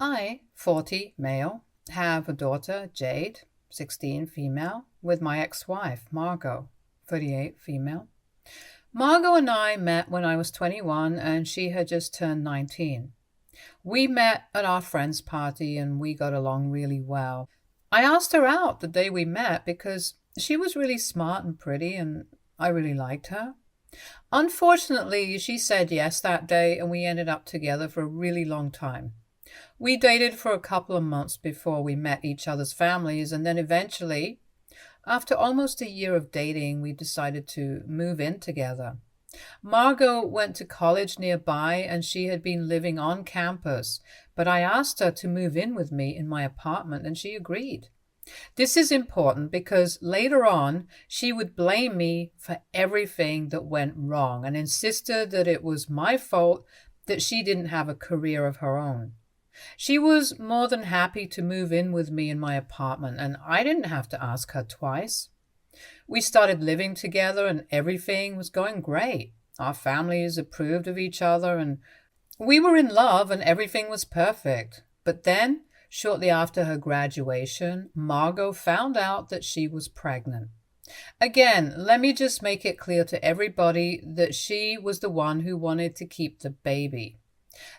I, 40, male, have a daughter, Jade, 16, female, with my ex-wife, Margot, 38, female. Margot and I met when I was 21 and she had just turned 19. We met at our friend's party and we got along really well. I asked her out the day we met because she was really smart and pretty and I really liked her. Unfortunately, she said yes that day and we ended up together for a really long time. We dated for a couple of months before we met each other's families, and then eventually, after almost a year of dating, we decided to move in together. Margot went to college nearby and she had been living on campus, but I asked her to move in with me in my apartment and she agreed. This is important because later on she would blame me for everything that went wrong and insisted that it was my fault that she didn't have a career of her own. She was more than happy to move in with me in my apartment, and I didn't have to ask her twice. We started living together and everything was going great. Our families approved of each other and we were in love and everything was perfect. But then, shortly after her graduation, Margot found out that she was pregnant. Again, let me just make it clear to everybody that she was the one who wanted to keep the baby.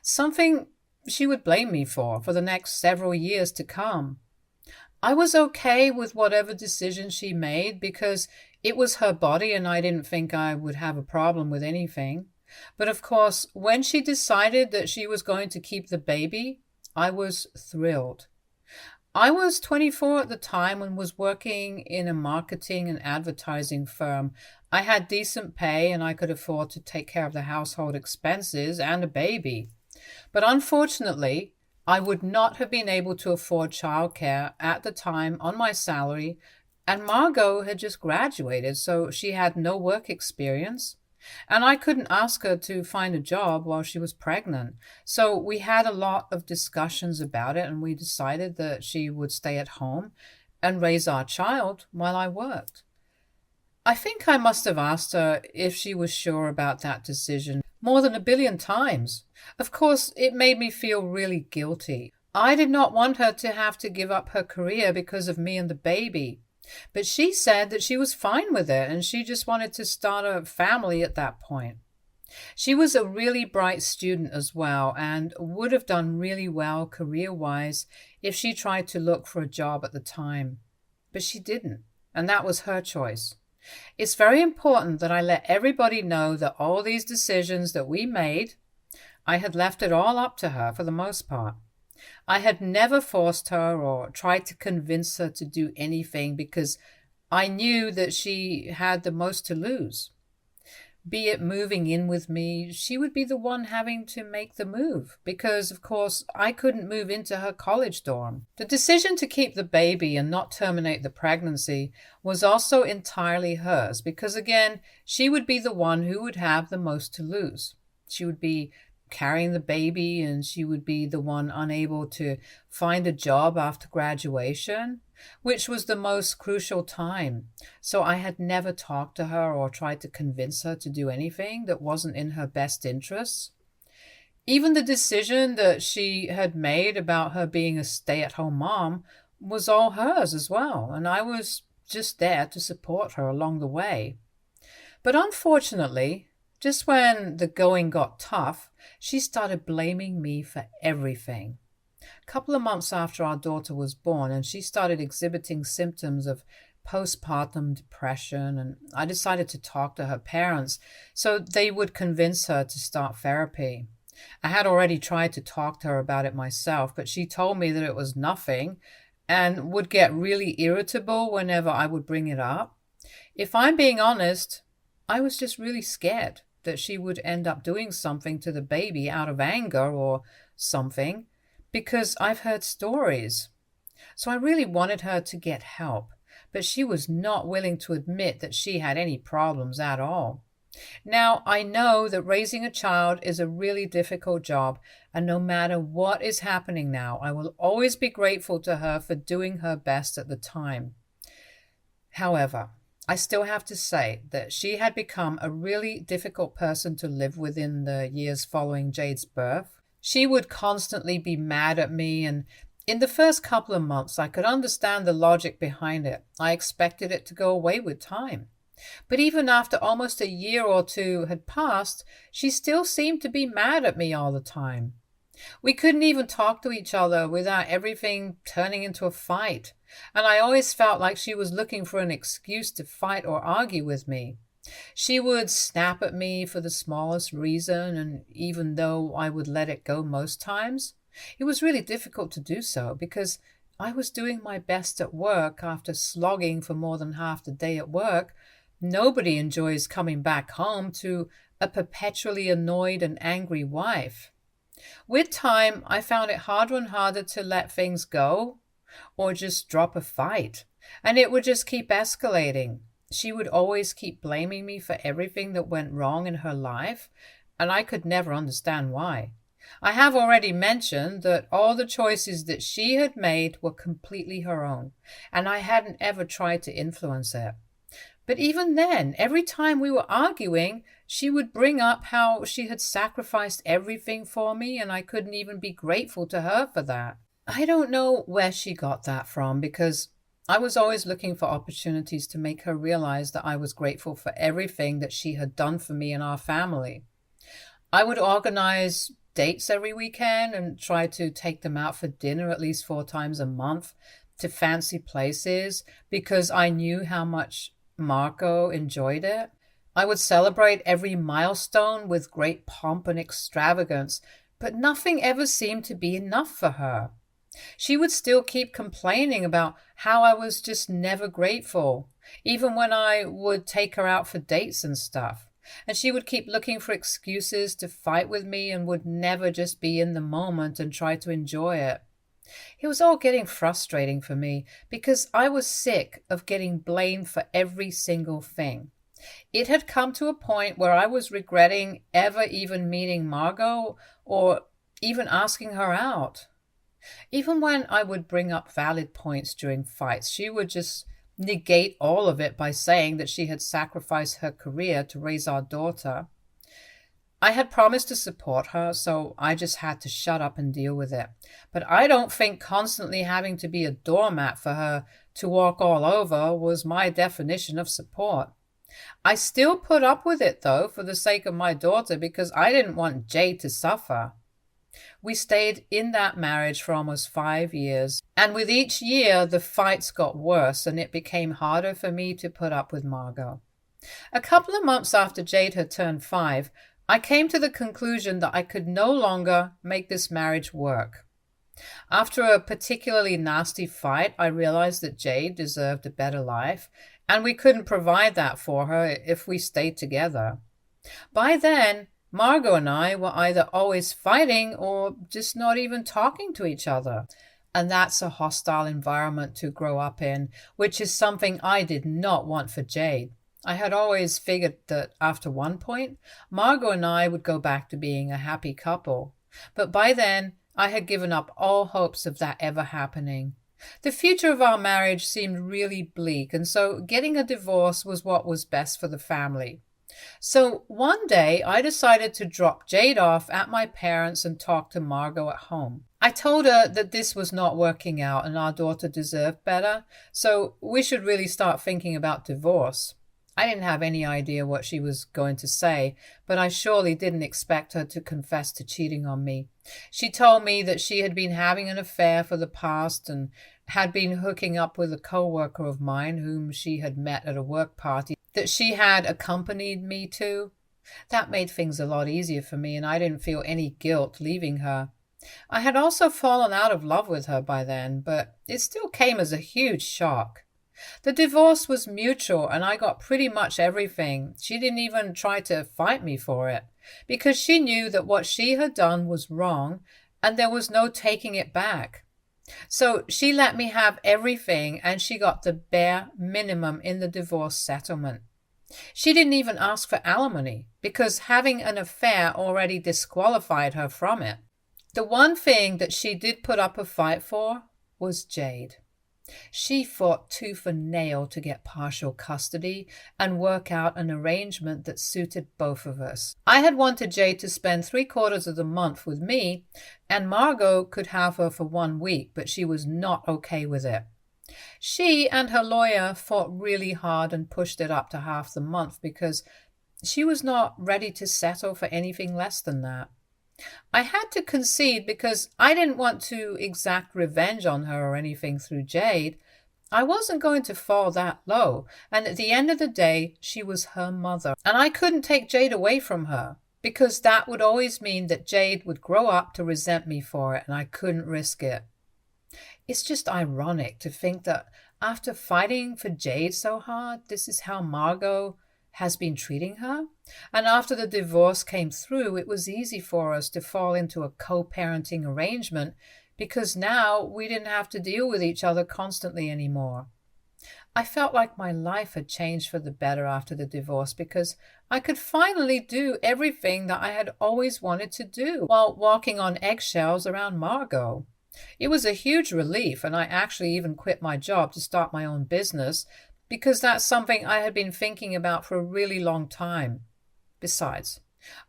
Something she would blame me for the next several years to come. I was okay with whatever decision she made because it was her body and I didn't think I would have a problem with anything. But of course, when she decided that she was going to keep the baby, I was thrilled. I was 24 at the time and was working in a marketing and advertising firm. I had decent pay and I could afford to take care of the household expenses and a baby. But unfortunately, I would not have been able to afford childcare at the time on my salary, and Margot had just graduated, so she had no work experience, and I couldn't ask her to find a job while she was pregnant. So we had a lot of discussions about it, and we decided that she would stay at home and raise our child while I worked. I think I must have asked her if she was sure about that decision more than 1 billion times. Of course, it made me feel really guilty. I did not want her to have to give up her career because of me and the baby. But she said that she was fine with it and she just wanted to start a family at that point. She was a really bright student as well and would have done really well career-wise if she tried to look for a job at the time. But she didn't, and that was her choice. It's very important that I let everybody know that all these decisions that we made, I had left it all up to her for the most part. I had never forced her or tried to convince her to do anything because I knew that she had the most to lose. Be it moving in with me, she would be the one having to make the move because, of course, I couldn't move into her college dorm. The decision to keep the baby and not terminate the pregnancy was also entirely hers because, again, she would be the one who would have the most to lose. She would be carrying the baby and she would be the one unable to find a job after graduation, which was the most crucial time. So I had never talked to her or tried to convince her to do anything that wasn't in her best interests. Even the decision that she had made about her being a stay-at-home mom was all hers as well, and I was just there to support her along the way. But unfortunately, just when the going got tough, she started blaming me for everything. A couple of months after our daughter was born, and she started exhibiting symptoms of postpartum depression, and I decided to talk to her parents so they would convince her to start therapy. I had already tried to talk to her about it myself, but she told me that it was nothing and would get really irritable whenever I would bring it up. If I'm being honest, I was just really scared that she would end up doing something to the baby out of anger or something, because I've heard stories. So I really wanted her to get help, but she was not willing to admit that she had any problems at all. Now, I know that raising a child is a really difficult job, and no matter what is happening now, I will always be grateful to her for doing her best at the time. However, I still have to say that she had become a really difficult person to live with in the years following Jade's birth. She would constantly be mad at me, and in the first couple of months, I could understand the logic behind it. I expected it to go away with time. But even after almost a year or two had passed, she still seemed to be mad at me all the time. We couldn't even talk to each other without everything turning into a fight, and I always felt like she was looking for an excuse to fight or argue with me. She would snap at me for the smallest reason, and even though I would let it go most times, it was really difficult to do so because I was doing my best at work after slogging for more than half the day at work. Nobody enjoys coming back home to a perpetually annoyed and angry wife. With time, I found it harder and harder to let things go or just drop a fight, and it would just keep escalating. She would always keep blaming me for everything that went wrong in her life, and I could never understand why. I have already mentioned that all the choices that she had made were completely her own, and I hadn't ever tried to influence it. But even then, every time we were arguing, she would bring up how she had sacrificed everything for me, and I couldn't even be grateful to her for that. I don't know where she got that from, because I was always looking for opportunities to make her realize that I was grateful for everything that she had done for me and our family. I would organize dates every weekend and try to take them out for dinner at least 4 times a month to fancy places because I knew how much Marco enjoyed it. I would celebrate every milestone with great pomp and extravagance, but nothing ever seemed to be enough for her. She would still keep complaining about how I was just never grateful, even when I would take her out for dates and stuff. And she would keep looking for excuses to fight with me and would never just be in the moment and try to enjoy it. It was all getting frustrating for me because I was sick of getting blamed for every single thing. It had come to a point where I was regretting ever even meeting Margot or even asking her out. Even when I would bring up valid points during fights, she would just negate all of it by saying that she had sacrificed her career to raise our daughter. I had promised to support her, so I just had to shut up and deal with it. But I don't think constantly having to be a doormat for her to walk all over was my definition of support. I still put up with it, though, for the sake of my daughter, because I didn't want Jade to suffer. We stayed in that marriage for almost 5 years, and with each year the fights got worse and it became harder for me to put up with Margot. A couple of months after Jade had turned 5, I came to the conclusion that I could no longer make this marriage work. After a particularly nasty fight, I realized that Jade deserved a better life, and we couldn't provide that for her if we stayed together. By then, Margot and I were either always fighting or just not even talking to each other. And that's a hostile environment to grow up in, which is something I did not want for Jade. I had always figured that after one point, Margot and I would go back to being a happy couple. But by then, I had given up all hopes of that ever happening. The future of our marriage seemed really bleak, and so getting a divorce was what was best for the family. So one day I decided to drop Jade off at my parents' and talk to Margot at home. I told her that this was not working out and our daughter deserved better, so we should really start thinking about divorce. I didn't have any idea what she was going to say, but I surely didn't expect her to confess to cheating on me. She told me that she had been having an affair for the past and had been hooking up with a co-worker of mine whom she had met at a work party that she had accompanied me to. That made things a lot easier for me, and I didn't feel any guilt leaving her. I had also fallen out of love with her by then, but it still came as a huge shock. The divorce was mutual, and I got pretty much everything. She didn't even try to fight me for it, because she knew that what she had done was wrong, and there was no taking it back. So she let me have everything, and she got the bare minimum in the divorce settlement. She didn't even ask for alimony, because having an affair already disqualified her from it. The one thing that she did put up a fight for was Jade. She fought tooth and nail to get partial custody and work out an arrangement that suited both of us. I had wanted Jade to spend 3/4 of the month with me, and Margot could have her for 1 week, but she was not okay with it. She and her lawyer fought really hard and pushed it up to half the month because she was not ready to settle for anything less than that. I had to concede because I didn't want to exact revenge on her or anything through Jade. I wasn't going to fall that low, and at the end of the day, she was her mother, and I couldn't take Jade away from her, because that would always mean that Jade would grow up to resent me for it, and I couldn't risk it. It's just ironic to think that after fighting for Jade so hard, this is how Margot has been treating her. And after the divorce came through, it was easy for us to fall into a co-parenting arrangement because now we didn't have to deal with each other constantly anymore. I felt like my life had changed for the better after the divorce because I could finally do everything that I had always wanted to do while walking on eggshells around Margot. It was a huge relief, and I actually even quit my job to start my own business because that's something I had been thinking about for a really long time. Besides,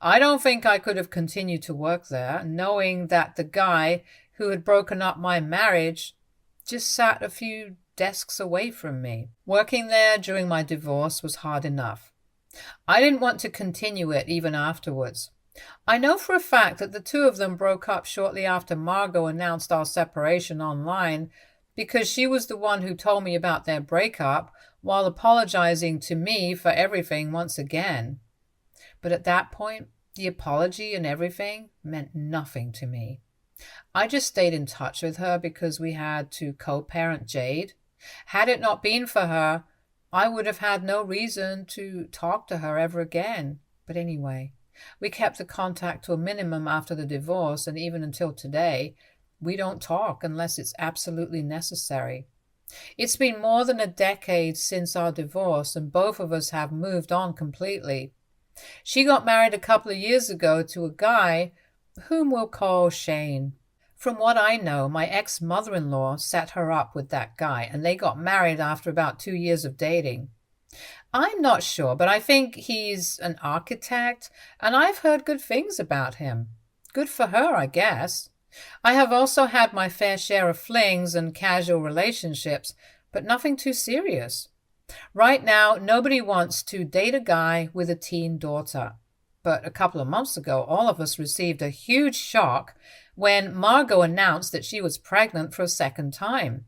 I don't think I could have continued to work there, knowing that the guy who had broken up my marriage just sat a few desks away from me. Working there during my divorce was hard enough. I didn't want to continue it even afterwards. I know for a fact that the two of them broke up shortly after Margot announced our separation online because she was the one who told me about their breakup while apologizing to me for everything once again. But at that point, the apology and everything meant nothing to me. I just stayed in touch with her because we had to co-parent Jade. Had it not been for her, I would have had no reason to talk to her ever again. But anyway, we kept the contact to a minimum after the divorce, and even until today, we don't talk unless it's absolutely necessary. It's been more than a decade since our divorce, and both of us have moved on completely. She got married a couple of years ago to a guy whom we'll call Shane. From what I know, my ex-mother-in-law set her up with that guy, and they got married after about 2 years of dating. I'm not sure, but I think he's an architect, and I've heard good things about him. Good for her, I guess. I have also had my fair share of flings and casual relationships, but nothing too serious. Right now, nobody wants to date a guy with a teen daughter. But a couple of months ago, all of us received a huge shock when Margot announced that she was pregnant for a second time.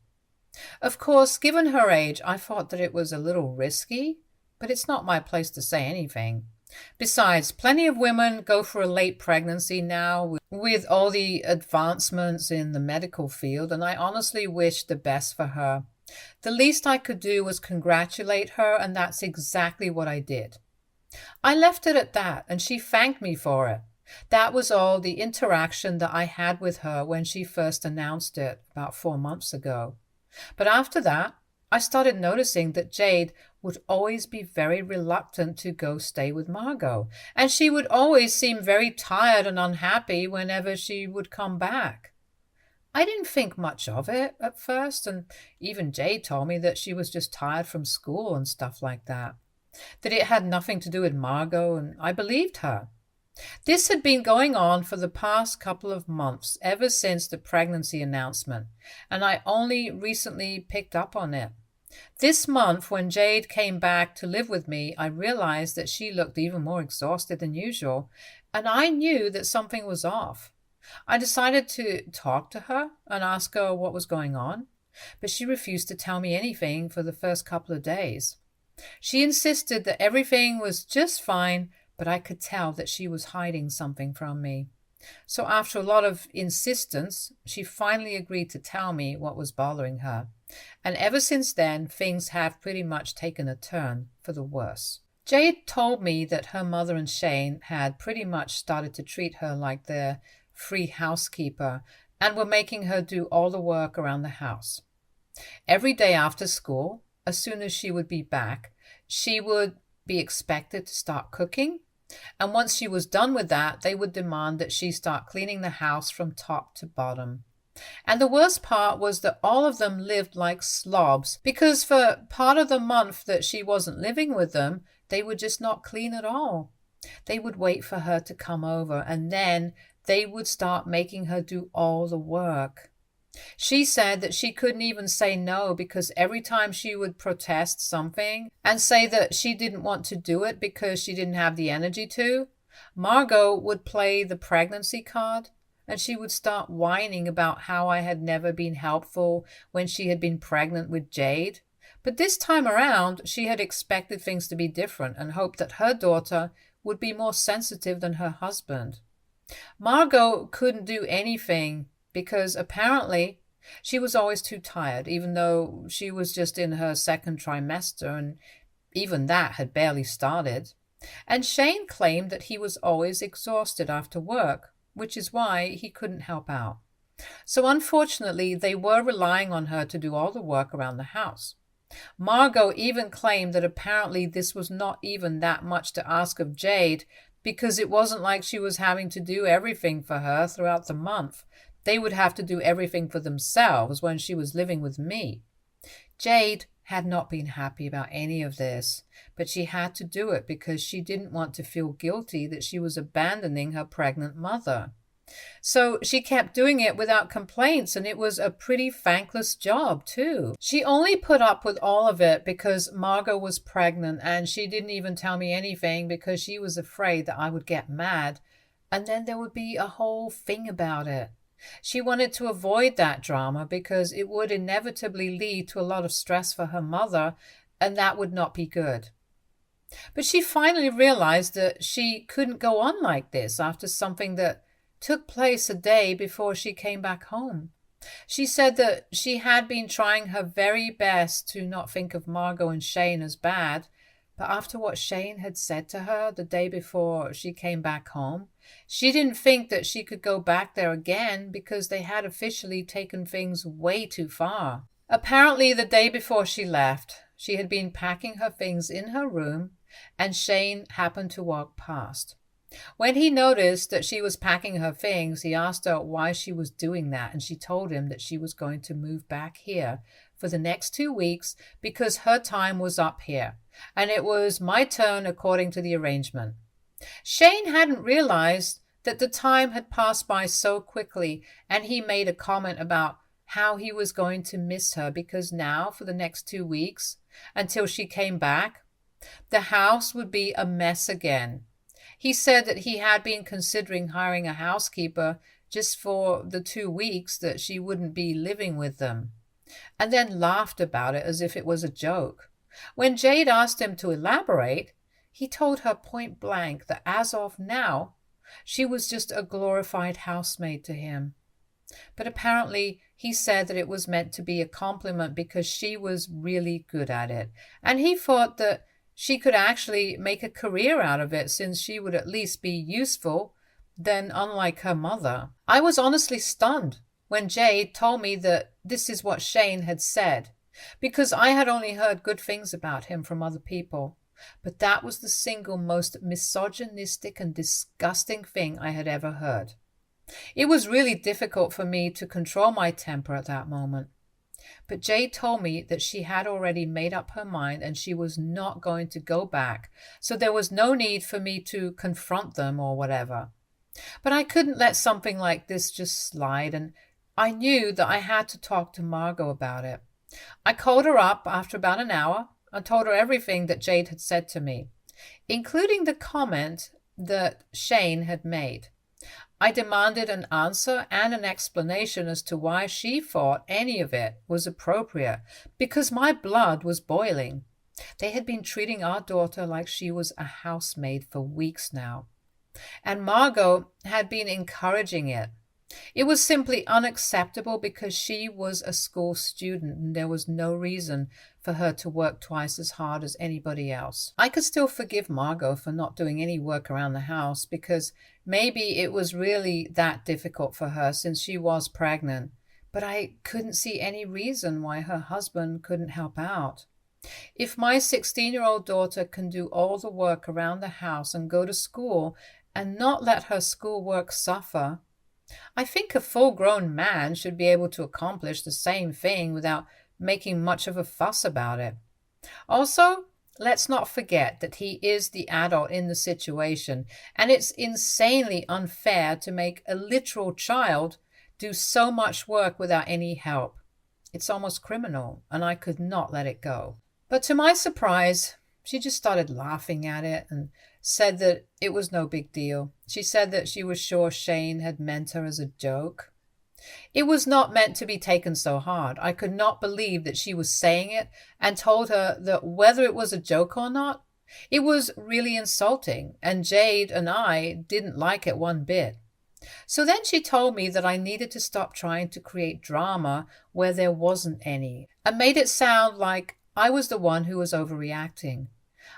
Of course, given her age, I thought that it was a little risky, but it's not my place to say anything. Besides, plenty of women go for a late pregnancy now with all the advancements in the medical field, and I honestly wish the best for her. The least I could do was congratulate her, and that's exactly what I did. I left it at that, and she thanked me for it. That was all the interaction that I had with her when she first announced it about 4 months ago. But after that, I started noticing that Jade would always be very reluctant to go stay with Margot, and she would always seem very tired and unhappy whenever she would come back. I didn't think much of it at first, and even Jade told me that she was just tired from school and stuff like that, that it had nothing to do with Margot, and I believed her. This had been going on for the past couple of months, ever since the pregnancy announcement, and I only recently picked up on it. This month, when Jade came back to live with me, I realized that she looked even more exhausted than usual, and I knew that something was off. I decided to talk to her and ask her what was going on, but she refused to tell me anything for the first couple of days. She insisted that everything was just fine, but I could tell that she was hiding something from me. So after a lot of insistence, she finally agreed to tell me what was bothering her. And ever since then, things have pretty much taken a turn for the worse. Jade told me that her mother and Shane had pretty much started to treat her like their free housekeeper and were making her do all the work around the house. Every day after school, as soon as she would be back, she would be expected to start cooking, and once she was done with that, they would demand that she start cleaning the house from top to bottom. And the worst part was that all of them lived like slobs, because for part of the month that she wasn't living with them, they would just not clean at all. They would wait for her to come over, and then they would start making her do all the work. She said that she couldn't even say no, because every time she would protest something and say that she didn't want to do it because she didn't have the energy to, Margot would play the pregnancy card, and she would start whining about how I had never been helpful when she had been pregnant with Jade. But this time around, she had expected things to be different and hoped that her daughter would be more sensitive than her husband. Margot couldn't do anything because apparently she was always too tired, even though she was just in her second trimester, and even that had barely started. And Shane claimed that he was always exhausted after work, which is why he couldn't help out. So unfortunately, they were relying on her to do all the work around the house. Margot even claimed that apparently this was not even that much to ask of Jade, because it wasn't like she was having to do everything for her throughout the month. They would have to do everything for themselves when she was living with me. Jade had not been happy about any of this, but she had to do it because she didn't want to feel guilty that she was abandoning her pregnant mother. So she kept doing it without complaints, and it was a pretty thankless job too. She only put up with all of it because Margot was pregnant, and she didn't even tell me anything because she was afraid that I would get mad, and then there would be a whole thing about it. She wanted to avoid that drama because it would inevitably lead to a lot of stress for her mother, and that would not be good. But she finally realized that she couldn't go on like this after something that took place a day before she came back home. She said that she had been trying her very best to not think of Margot and Shane as bad, but after what Shane had said to her the day before she came back home, she didn't think that she could go back there again because they had officially taken things way too far. Apparently, the day before she left, she had been packing her things in her room, and Shane happened to walk past. When he noticed that she was packing her things, he asked her why she was doing that, and she told him that she was going to move back here for the next 2 weeks because her time was up here, and it was my turn according to the arrangement. Shane hadn't realized that the time had passed by so quickly, and he made a comment about how he was going to miss her because now, for the next 2 weeks, until she came back, the house would be a mess again. He said that he had been considering hiring a housekeeper just for the 2 weeks that she wouldn't be living with them, and then laughed about it as if it was a joke. When Jade asked him to elaborate, he told her point blank that as of now, she was just a glorified housemaid to him. But apparently he said that it was meant to be a compliment because she was really good at it, and he thought that she could actually make a career out of it since she would at least be useful, then unlike her mother. I was honestly stunned when Jade told me that this is what Shane had said, because I had only heard good things about him from other people. But that was the single most misogynistic and disgusting thing I had ever heard. It was really difficult for me to control my temper at that moment. But Jade told me that she had already made up her mind and she was not going to go back, so there was no need for me to confront them or whatever. But I couldn't let something like this just slide, and I knew that I had to talk to Margot about it. I called her up after about an hour and told her everything that Jade had said to me, including the comment that Shane had made. I demanded an answer and an explanation as to why she thought any of it was appropriate, because my blood was boiling. They had been treating our daughter like she was a housemaid for weeks now, and Margot had been encouraging it. It was simply unacceptable because she was a school student and there was no reason for her to work twice as hard as anybody else. I could still forgive Margot for not doing any work around the house because maybe it was really that difficult for her since she was pregnant, but I couldn't see any reason why her husband couldn't help out. If my 16-year-old daughter can do all the work around the house and go to school and not let her schoolwork suffer, I think a full-grown man should be able to accomplish the same thing without making much of a fuss about it. Also, let's not forget that he is the adult in the situation, and it's insanely unfair to make a literal child do so much work without any help. It's almost criminal, and I could not let it go. But to my surprise, she just started laughing at it and said that it was no big deal. She said that she was sure Shane had meant her as a joke. It was not meant to be taken so hard. I could not believe that she was saying it, and told her that whether it was a joke or not, it was really insulting, and Jade and I didn't like it one bit. So then she told me that I needed to stop trying to create drama where there wasn't any, and made it sound like I was the one who was overreacting.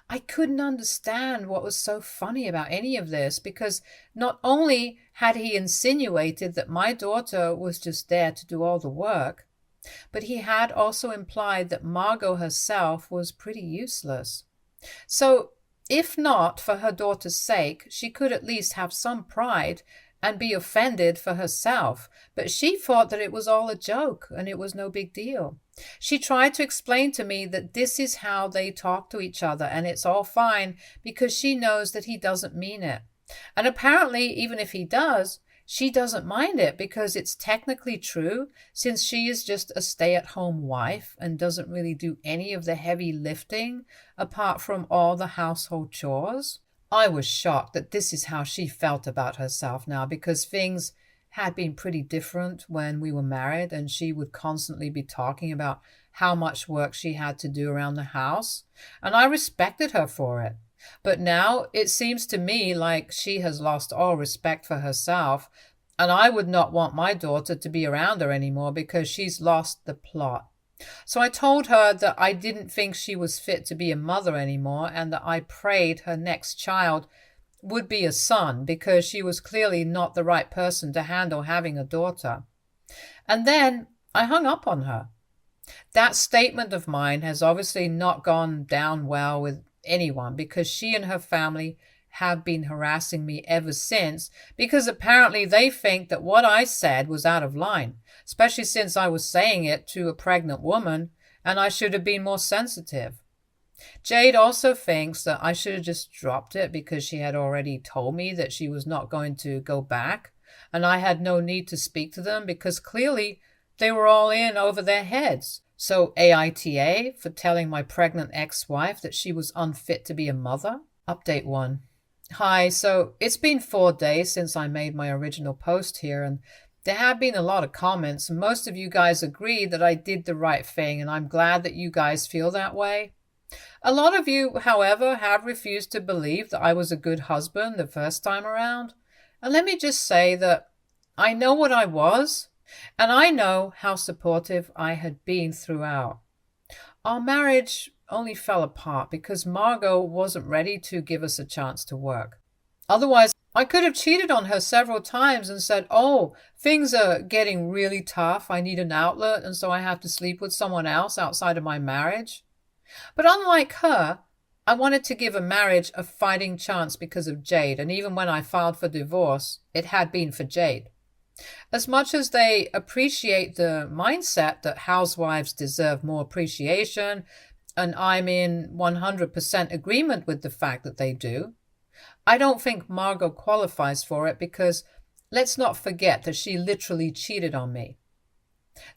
I couldn't understand what was so funny about any of this, because not only had he insinuated that my daughter was just there to do all the work, but he had also implied that Margot herself was pretty useless. So, if not for her daughter's sake, she could at least have some pride and be offended for herself, but she thought that it was all a joke and it was no big deal. She tried to explain to me that this is how they talk to each other and it's all fine because she knows that he doesn't mean it. And apparently, even if he does, she doesn't mind it because it's technically true, since she is just a stay-at-home wife and doesn't really do any of the heavy lifting apart from all the household chores. I was shocked that this is how she felt about herself now, because things had been pretty different when we were married, and she would constantly be talking about how much work she had to do around the house, and I respected her for it. But now it seems to me like she has lost all respect for herself, and I would not want my daughter to be around her anymore because she's lost the plot. So I told her that I didn't think she was fit to be a mother anymore, and that I prayed her next child would be a son, because she was clearly not the right person to handle having a daughter. And then I hung up on her. That statement of mine has obviously not gone down well with anyone, because she and her family have been harassing me ever since, because apparently they think that what I said was out of line, especially since I was saying it to a pregnant woman and I should have been more sensitive. Jade also thinks that I should have just dropped it because she had already told me that she was not going to go back, and I had no need to speak to them because clearly they were all in over their heads. So AITA for telling my pregnant ex-wife that she was unfit to be a mother? Update 1. Hi, so it's been 4 days since I made my original post here, and there have been a lot of comments, and most of you guys agree that I did the right thing, and I'm glad that you guys feel that way. A lot of you, however, have refused to believe that I was a good husband the first time around. And let me just say that I know what I was, and I know how supportive I had been throughout. Our marriage only fell apart because Margot wasn't ready to give us a chance to work. Otherwise, I could have cheated on her several times and said, oh, things are getting really tough, I need an outlet, and so I have to sleep with someone else outside of my marriage. But unlike her, I wanted to give a marriage a fighting chance because of Jade, and even when I filed for divorce, it had been for Jade. As much as they appreciate the mindset that housewives deserve more appreciation, and I'm in 100% agreement with the fact that they do, I don't think Margot qualifies for it, because let's not forget that she literally cheated on me.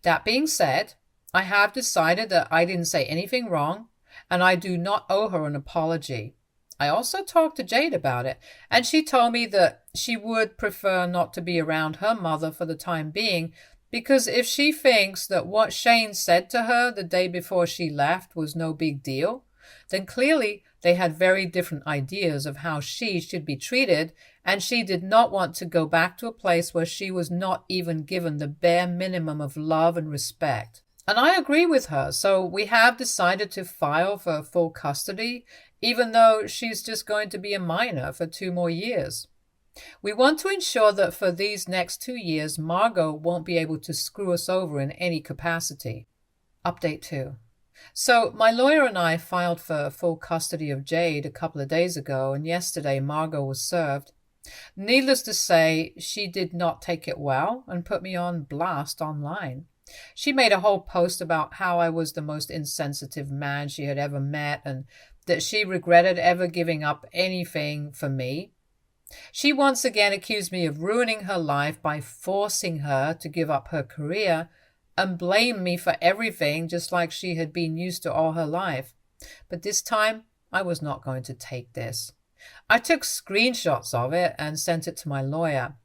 That being said, I have decided that I didn't say anything wrong, and I do not owe her an apology. I also talked to Jade about it, and she told me that she would prefer not to be around her mother for the time being, because if she thinks that what Shane said to her the day before she left was no big deal, then clearly they had very different ideas of how she should be treated, and she did not want to go back to a place where she was not even given the bare minimum of love and respect. And I agree with her, so we have decided to file for full custody, even though she's just going to be a minor for 2 more years. We want to ensure that for these next 2 years, Margot won't be able to screw us over in any capacity. Update 2. So my lawyer and I filed for full custody of Jade a couple of days ago, and yesterday Margot was served. Needless to say, she did not take it well and put me on blast online. She made a whole post about how I was the most insensitive man she had ever met and that she regretted ever giving up anything for me. She once again accused me of ruining her life by forcing her to give up her career and blamed me for everything, just like she had been used to all her life. But this time, I was not going to take this. I took screenshots of it and sent it to my lawyer.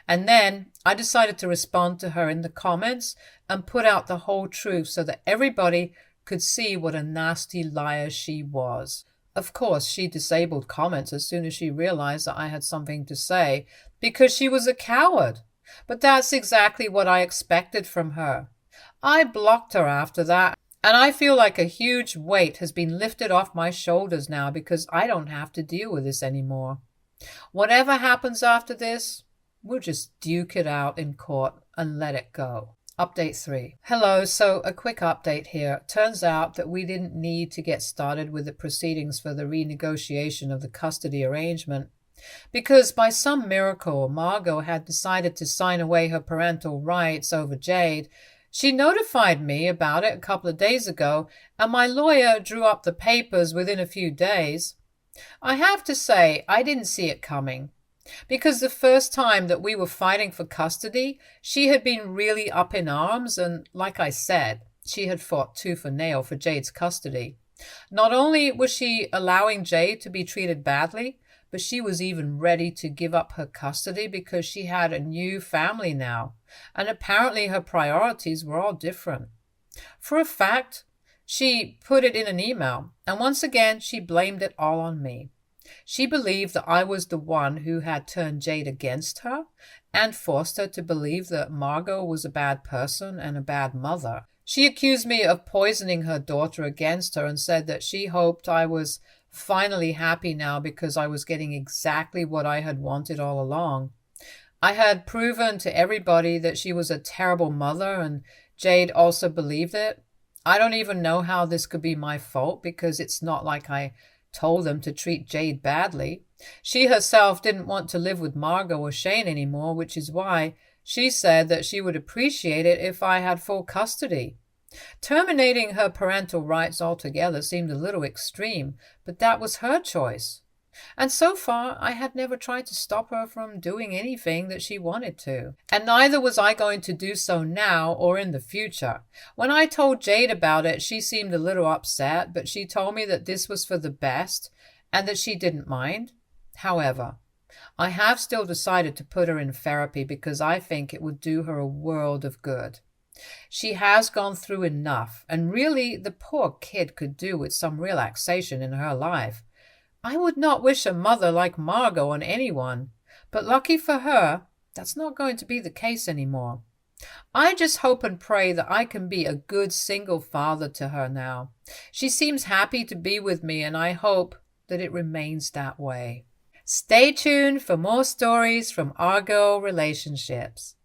And then I decided to respond to her in the comments and put out the whole truth so that everybody could see what a nasty liar she was. Of course, she disabled comments as soon as she realized that I had something to say because she was a coward. But that's exactly what I expected from her. I blocked her after that, and I feel like a huge weight has been lifted off my shoulders now because I don't have to deal with this anymore. Whatever happens after this, we'll just duke it out in court and let it go. Update 3. Hello, so a quick update here. Turns out that we didn't need to get started with the proceedings for the renegotiation of the custody arrangement because by some miracle, Margot had decided to sign away her parental rights over Jade. She notified me about it a couple of days ago, and my lawyer drew up the papers within a few days. I have to say, I didn't see it coming. Because the first time that we were fighting for custody, she had been really up in arms, and like I said, she had fought tooth and nail for Jade's custody. Not only was she allowing Jade to be treated badly, but she was even ready to give up her custody because she had a new family now, and apparently her priorities were all different. For a fact, she put it in an email, and once again she blamed it all on me. She believed that I was the one who had turned Jade against her and forced her to believe that Margot was a bad person and a bad mother. She accused me of poisoning her daughter against her and said that she hoped I was finally happy now because I was getting exactly what I had wanted all along. I had proven to everybody that she was a terrible mother, and Jade also believed it. I don't even know how this could be my fault because it's not like I told them to treat Jade badly. She herself didn't want to live with Margot or Shane anymore, which is why she said that she would appreciate it if I had full custody. Terminating her parental rights altogether seemed a little extreme, but that was her choice. And so far, I had never tried to stop her from doing anything that she wanted to. And neither was I going to do so now or in the future. When I told Jade about it, she seemed a little upset, but she told me that this was for the best and that she didn't mind. However, I have still decided to put her in therapy because I think it would do her a world of good. She has gone through enough, and really the poor kid could do with some relaxation in her life. I would not wish a mother like Margot on anyone, but lucky for her, that's not going to be the case anymore. I just hope and pray that I can be a good single father to her now. She seems happy to be with me, and I hope that it remains that way. Stay tuned for more stories from our girl relationships.